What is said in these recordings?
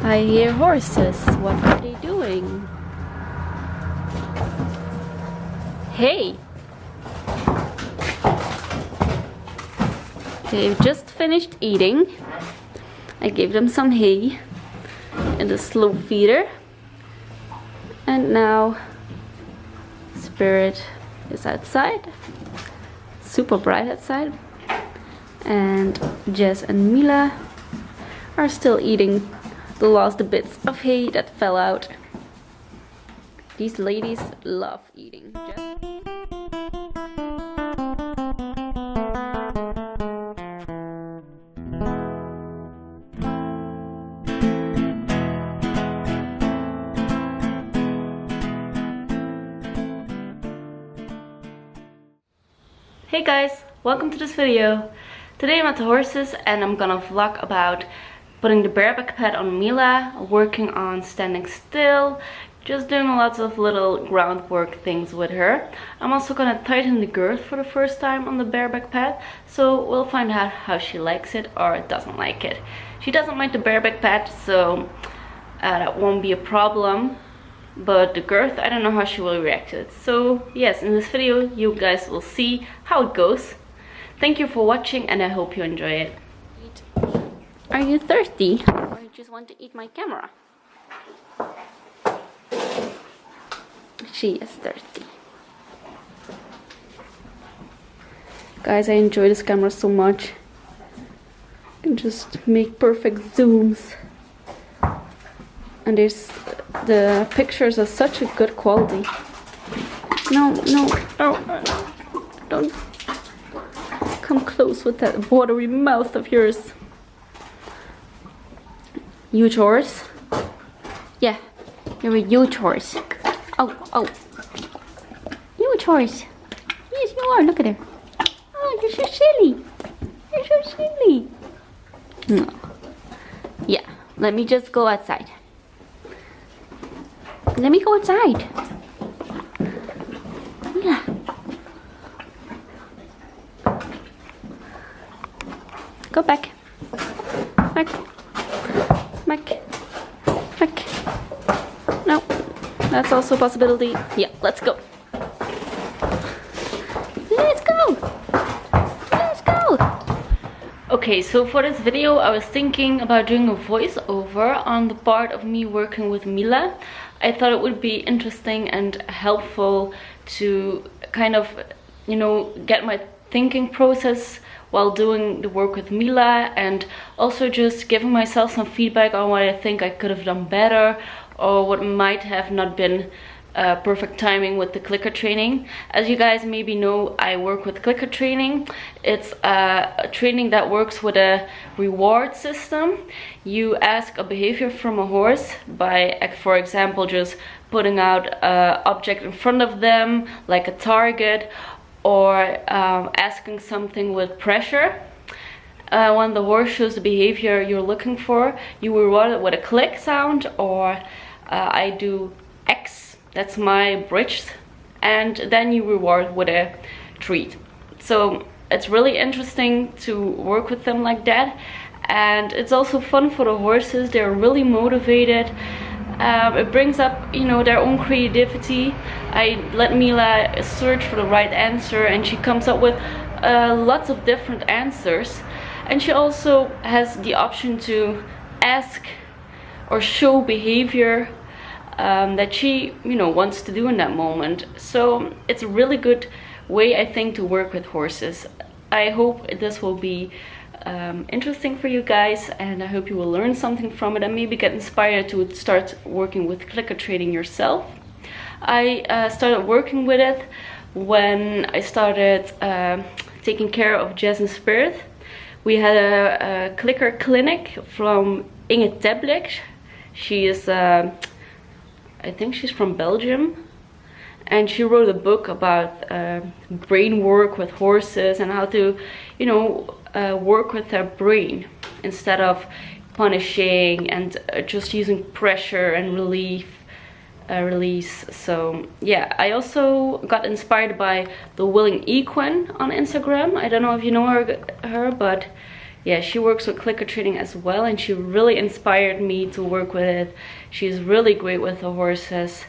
I hear horses. What are they doing? Hey! They've just finished eating. I gave them some hay and a slow feeder. And now Spirit is outside. Super bright outside. And Jess and Mila are still eating the last bits of hay that fell out. These ladies love eating. Hey guys, welcome to this video. Today I'm at the horses and I'm gonna vlog about putting the bareback pad on Mila, working on standing still, just doing lots of little groundwork things with her. I'm also gonna tighten the girth for the first time on the bareback pad, so we'll find out how she likes it or doesn't like it. She doesn't like the bareback pad, so that won't be a problem. But the girth, I don't know how she will react to it. So yes, in this video you guys will see how it goes. Thank you for watching and I hope you enjoy it. Are you thirsty? Or you just want to eat my camera? She is thirsty. Guys, I enjoy this camera so much. I can just make perfect zooms. And the pictures are such a good quality. No, don't come close with that watery mouth of yours. Huge horse? Yeah, you're a huge horse. Oh. Huge horse. Yes, you are. Look at her. Oh, you're so silly. You're so silly. No. Yeah, let me just go outside. Let me go outside. Yeah. Go back. Back. No. That's also a possibility. Yeah, let's go. Let's go. Okay, so for this video I was thinking about doing a voiceover on the part of me working with Mila. I thought it would be interesting and helpful to kind of, you know, get my thinking process while doing the work with Mila, and also just giving myself some feedback on what I think I could have done better or what might have not been perfect timing with the clicker training. As you guys maybe know, I work with clicker training. It's a training that works with a reward system. You ask a behavior from a horse by, for example, just putting out an object in front of them, like a target, or asking something with pressure. When the horse shows the behavior you're looking for, you reward it with a click sound, or I do X, that's my bridge, and then you reward with a treat. So it's really interesting to work with them like that, and it's also fun for the horses. They're really motivated. It brings up, you know, their own creativity. I let Mila search for the right answer and she comes up with lots of different answers, and she also has the option to ask or show behavior that she, you know, wants to do in that moment. So it's a really good way, I think, to work with horses. I hope this will be interesting for you guys, and I hope you will learn something from it and maybe get inspired to start working with clicker training yourself. I started working with it when I started taking care of Jess and Spirit. We had a clicker clinic from Inge Teblick. She is I think she's from Belgium, and she wrote a book about brain work with horses and how to, you know, work with their brain instead of punishing and just using pressure and release. So yeah, I also got inspired by the Willing Equine on Instagram. I don't know if you know her, but yeah, she works with clicker training as well, and she really inspired me to work with it. She's really great with the horses,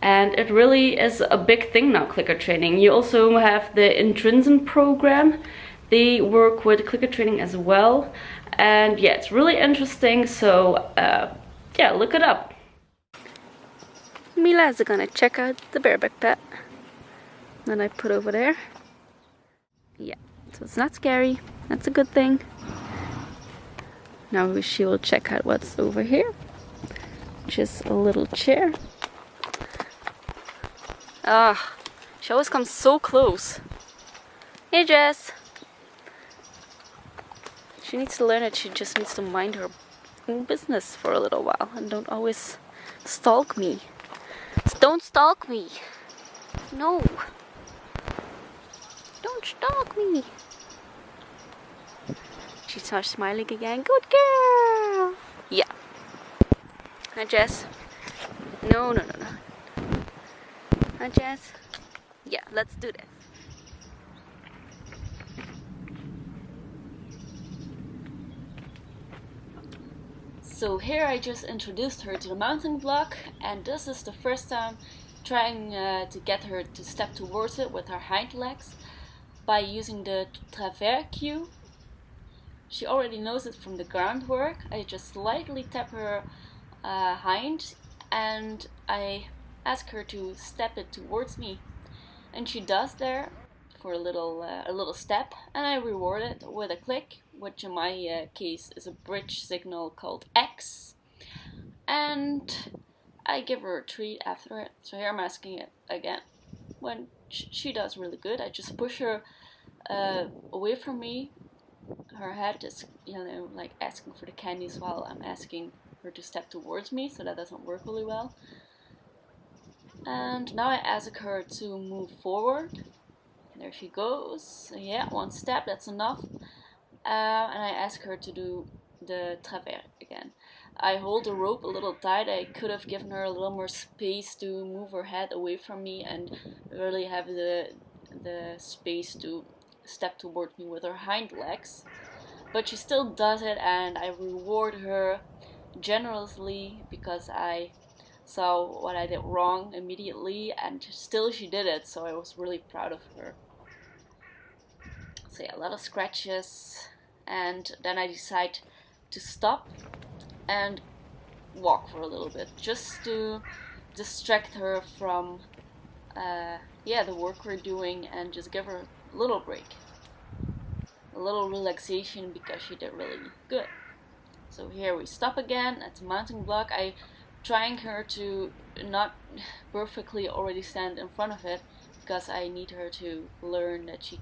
and it really is a big thing now, clicker training. You also have the Intrinsic program. They work with clicker training as well, and yeah, it's really interesting. So yeah, look it up. Mila is gonna check out the bareback pet that I put over there. Yeah, so it's not scary. That's a good thing. Now she will check out what's over here, which is a little chair. Ah, she always comes so close. Hey Jess! She needs to learn that she just needs to mind her own business for a little while and don't always stalk me. Don't stalk me! No! Don't stalk me! She starts smiling again. Good girl! Yeah. Hi Jess. No. Hi Jess. Yeah, let's do this. So here I just introduced her to the mounting block, and this is the first time trying to get her to step towards it with her hind legs by using the travers cue. She already knows it from the groundwork. I just slightly tap her hind and I ask her to step it towards me, and she does there for a little step, and I reward it with a click, which in my case is a bridge signal called X, and I give her a treat after it. So here I'm asking it again. When she does really good, I just push her away from me. Her head is, like asking for the candies while I'm asking her to step towards me, so that doesn't work really well. And now I ask her to move forward. There she goes. Yeah, one step, that's enough. And I ask her to do the travers again. I hold the rope a little tight. I could have given her a little more space to move her head away from me and really have the space to step towards me with her hind legs. But she still does it, and I reward her generously because I saw what I did wrong immediately, and still she did it, so I was really proud of her. So yeah, a lot of scratches, and then I decide to stop and walk for a little bit, just to distract her from the work we're doing, and just give her a little break, a little relaxation, because she did really good. So here we stop again at the mounting block. I trying her to not perfectly already stand in front of it, because I need her to learn that she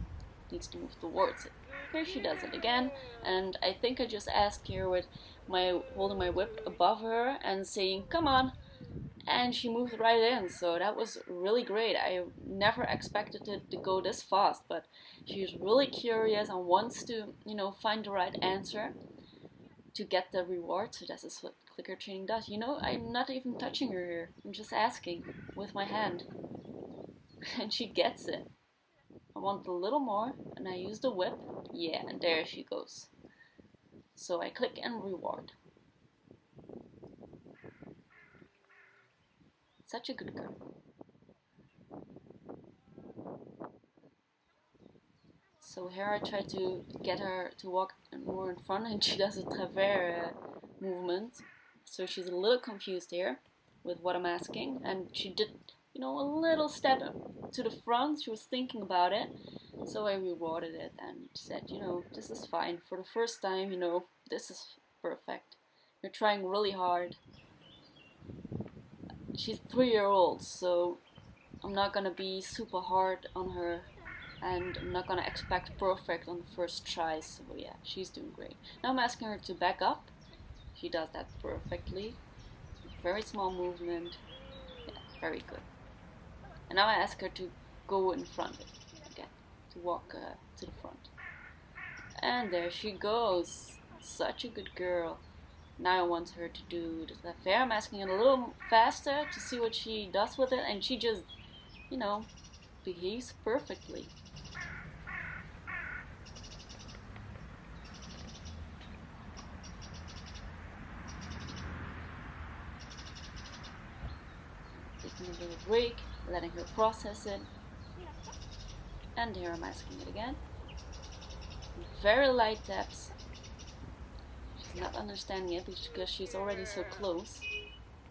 needs to move towards it. Here she does it again, and I think I just asked here with my holding my whip above her and saying, come on, and she moved right in. So that was really great. I never expected it to go this fast, but she's really curious and wants to, find the right answer to get the reward. So this is what clicker training does. I'm not even touching her here. I'm just asking with my hand. And she gets it. I want a little more, and I use the whip. Yeah, and there she goes. So I click and reward. Such a good girl. So here I try to get her to walk more in front, and she does a travers movement. So she's a little confused here with what I'm asking, and she did, a little step to the front. She was thinking about it, so I rewarded it and said, this is fine. For the first time, this is perfect. You're trying really hard. She's 3-year-old, so I'm not gonna be super hard on her, and I'm not gonna expect perfect on the first try. So yeah, she's doing great. Now I'm asking her to back up. She does that perfectly. Very small movement. Yeah, very good. And now I ask her to go in front again, to walk to the front. And there she goes. Such a good girl. Now I want her to do the travers. I'm asking it a little faster to see what she does with it, and she just, behaves perfectly. taking a little break, letting her process it. And here I'm asking it again. Very light taps. She's not understanding it because she's already so close.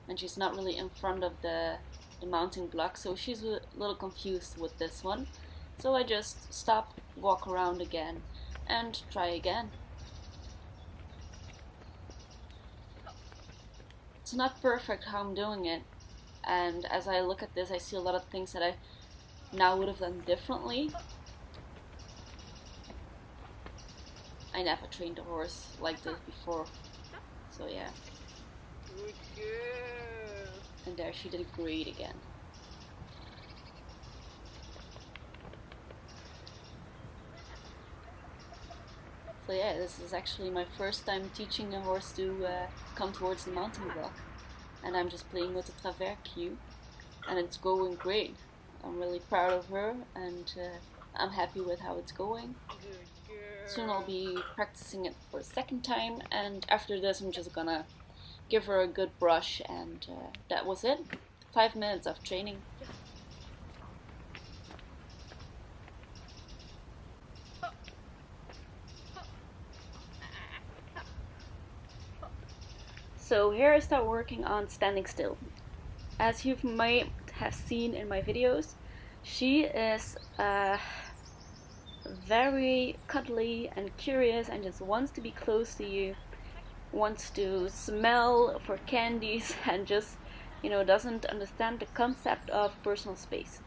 And she's not really in front of the mounting block, so she's a little confused with this one. So I just stop, walk around again, and try again. It's not perfect how I'm doing it, and as I look at this I see a lot of things that I now would have done differently. I never trained a horse like this before, so yeah. Good girl. And there she did great again. So yeah, this is actually my first time teaching a horse to come towards the mounting block. And I'm just playing with the travers cue. And it's going great. I'm really proud of her and I'm happy with how it's going. Soon I'll be practicing it for a second time, and after this I'm just gonna give her a good brush, and that was it. 5 minutes of training. So here I start working on standing still. As you might have seen in my videos, she is very cuddly and curious and just wants to be close to you, wants to smell for candies and just, doesn't understand the concept of personal space.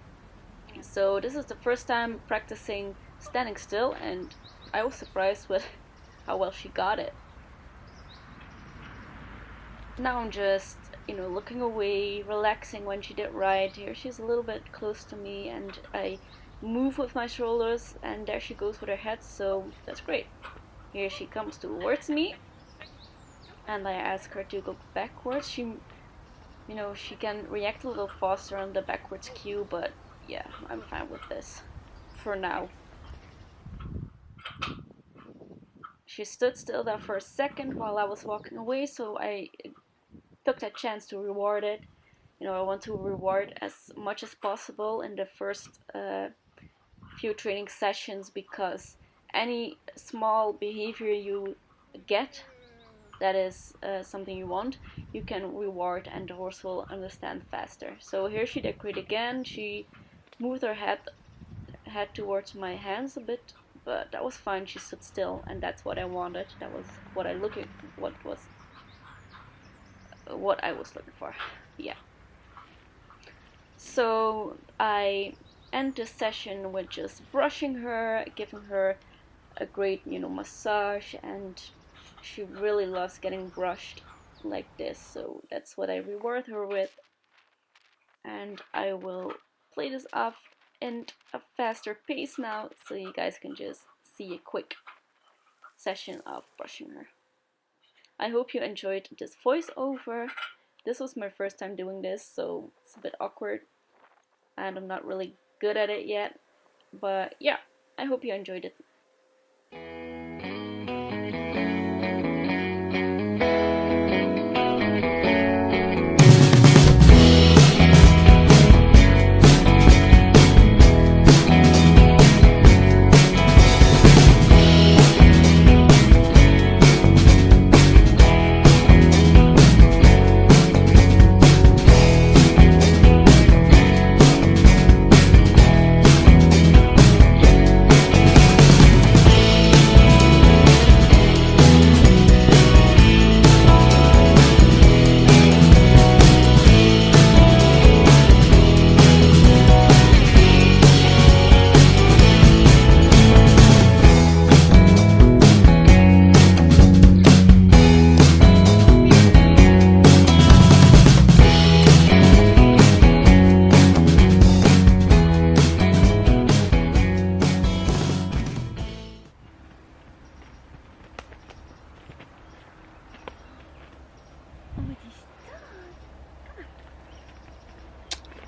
So this is the first time practicing standing still, and I was surprised with how well she got it. Now I'm just, looking away, relaxing when she did right. Here she's a little bit close to me and I move with my shoulders, and there she goes with her head, so that's great. Here she comes towards me and I ask her to go backwards. She can react a little faster on the backwards cue, but yeah, I'm fine with this for now. She stood still there for a second while I was walking away, so I took that chance to reward it. I want to reward as much as possible in the first few training sessions, because any small behavior you get that is something you want, you can reward and the horse will understand faster. So here she did great again. She moved her head towards my hands a bit, but that was fine. She stood still, and that's what I wanted. That was what I was looking for. Yeah. So I end the session with just brushing her, giving her a great, massage, and she really loves getting brushed like this, so that's what I reward her with. And I will play this off in a faster pace now, so you guys can just see a quick session of brushing her. I hope you enjoyed this voiceover. This was my first time doing this, so it's a bit awkward and I'm not really good at it yet, but yeah, I hope you enjoyed it.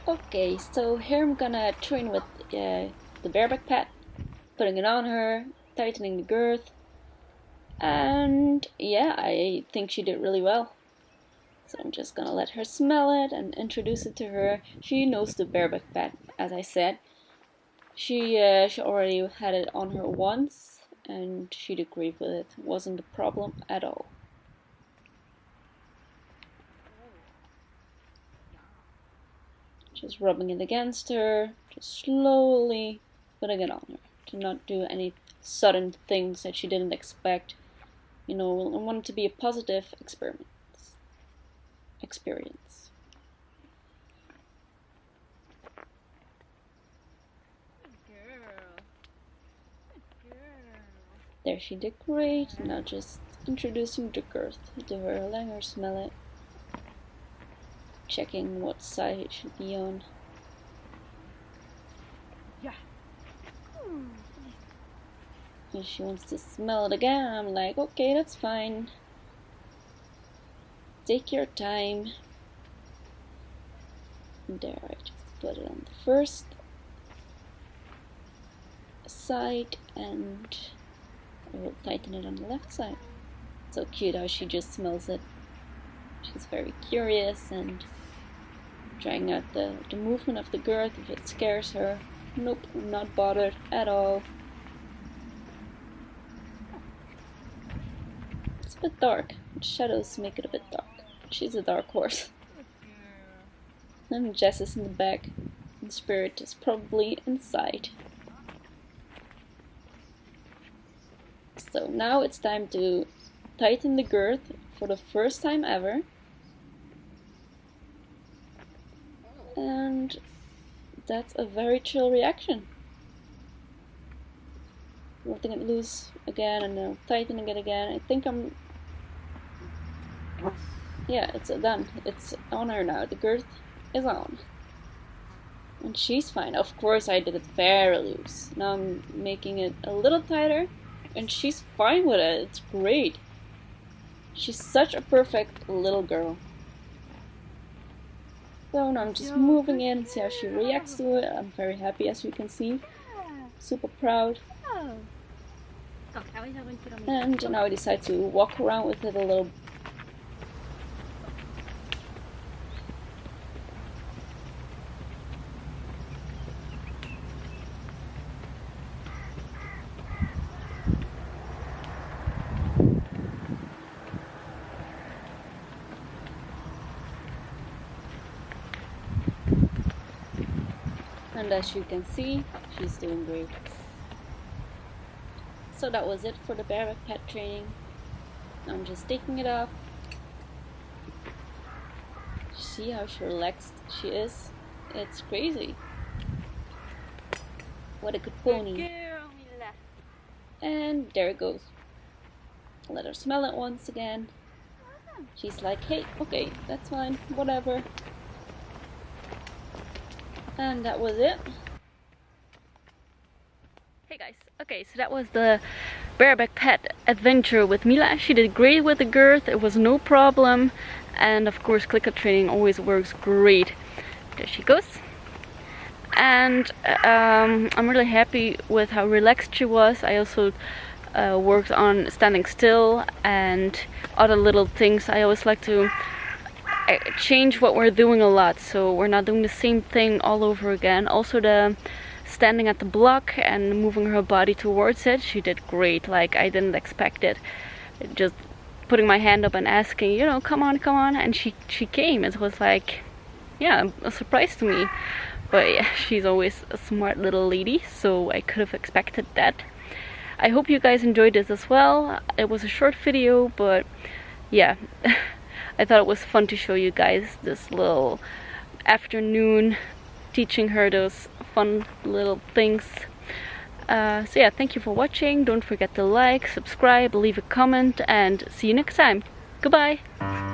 Okay, so here I'm gonna train with the bareback pad, putting it on her, tightening the girth, and yeah, I think she did really well. So I'm just gonna let her smell it and introduce it to her. She knows the bareback pet, as I said. She already had it on her once, and she'd agreed with it. It wasn't a problem at all. Just rubbing it against her, just slowly putting it on her, to not do any sudden things that she didn't expect. You know, I want it to be a positive experience. There, she did great. Now just introducing the girth to her, letting her smell it, checking what side it should be on. Yeah. If she wants to smell it again, I'm like, okay, that's fine. Take your time. There, I just put it on the first side and I will tighten it on the left side. So cute how she just smells it. She's very curious and trying out the movement of the girth if it scares her. Nope, I'm not bothered at all. It's a bit dark. The shadows make it a bit dark. She's a dark horse. And Jess is in the back. And Spirit is probably inside. So now it's time to tighten the girth for the first time ever. And that's a very chill reaction. Letting it loose again and then tightening it again. I think yeah, it's done. It's on her now. The girth is on. And she's fine. Of course I did it very loose. Now I'm making it a little tighter. And she's fine with it. It's great. She's such a perfect little girl. So now I'm just moving in, see how she reacts to it. I'm very happy, as you can see. Super proud. And now I decide to walk around with it a little. And as you can see, she's doing great. So that was it for the bareback pet training. I'm just taking it off. See how relaxed she is? It's crazy. What a good pony. Good girl, Mila. And there it goes. Let her smell it once again. She's like, hey, okay, that's fine, whatever. And that was it. Hey guys, okay, so that was the bareback pet adventure with Mila. She did great with the girth, it was no problem. And of course, clicker training always works great. There she goes. And I'm really happy with how relaxed she was. I also worked on standing still and other little things. I always like to change what we're doing a lot, so we're not doing the same thing all over again. Also the standing at the block and moving her body towards it, she did great. Like, I didn't expect it. Just putting my hand up and asking, you know, come on, and she came. It was like, yeah, a surprise to me. But yeah, she's always a smart little lady, so I could have expected that. I hope you guys enjoyed this as well. It was a short video, but yeah. I thought it was fun to show you guys this little afternoon teaching her those fun little things. So yeah, thank you for watching. Don't forget to like, subscribe, leave a comment, and see you next time. Goodbye!